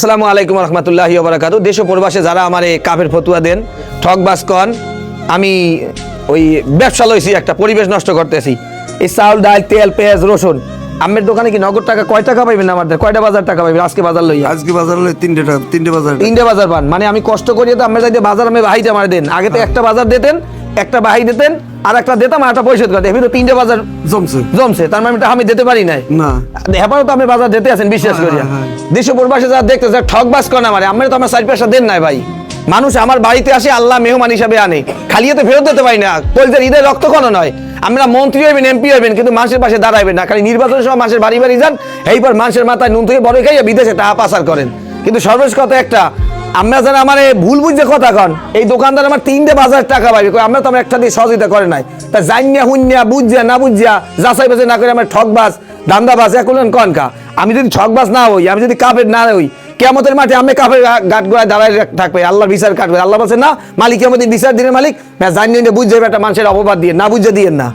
আসসালামু আলাইকুম রহমতুল্লাহি ওয়া বারাকাতুহু। দেশ ও প্রবাসে যারা আমার এই কাফের ফতুয়া দেন, ঠকবাজ কন, আমি ওই ব্যবসা লইছি, একটা পরিবেশ নষ্ট করতেছি। এই চাউল, ডাল, তেল, পেঁয়াজ, রসুন, আমের দোকানে কি নগদ টাকা কয় টাকা পাইবেন? আমাদের কয়টা বাজার টাকা পাইবেন? আজকে বাজার লইয়া আজকে বাজার হলে তিনটে বাজার পান, মানে আমি কষ্ট করিয়ে তো আমরা যাইতে বাজার আমি বাহাইতে আমার দেন। আগে তো একটা বাজার দিতেন, একটা বাহাই দিতেন, আর একটা দিতাম, আর একটা পরিশোধ করতে। তো তিনটে বাজার জমছে, তার মানে আমি দিতে পারি নাই না। এবারও তো আপনি বাজার দিতে আছেন বিশ্বাস করিয়া। দেশ প্রবাসে যারা দেখতে যা ঠকবাজ করেন আমার, আমরা তো আমার সাইড পয়সা দেন নাই ভাই। মানুষ আমার বাড়িতে আসে, আল্লাহ মেহমান হিসাবে আনে, খালি তো ফেরত দিতে পারি না। কলজার ঈদের রক্তক্ষণ নয়, আমরা মন্ত্রী হইবেন, এমপি হইবেন, কিন্তু মানুষের পাশে দাঁড়াইবেন না। খালি নির্বাচনের সময় মানুষের বাড়ি বাড়ি যান, এইবার মানুষের মাথায় নুন থেকে বড় খাইয়া বিদেশে টাকা পাচার করেন। কিন্তু সর্বশেষ কথা একটা, আমরা যারা আমার ভুল বুঝে কথা কন, এই দোকানদার আমার 3টে বাজার টাকা পাইবে, আমরা তো আমার একটা দিয়ে সহযোগিতা করে নাই। তা জানিয়া হুইয়া বুঝিয়া না বুঝিয়া যাচাই বাছাই না করে আমার ঠকবাজ ধান্দাবাজ এখন কনকা। আমি যদি ঠকবাজ না হই, আমি যদি কাফের না হই, কিয়ামতের মাঠে আমি কাফের গাট গোড়ায় দাঁড়ায় থাকবে, আল্লাহর বিচার কাটবে। আল্লাহ বলছে না, মালিক আমাদের বিচার দিনের মালিক, জানিয়ে বুঝে একটা মানুষের অপবাদ দিয়ে না বুঝে দিয়েন না।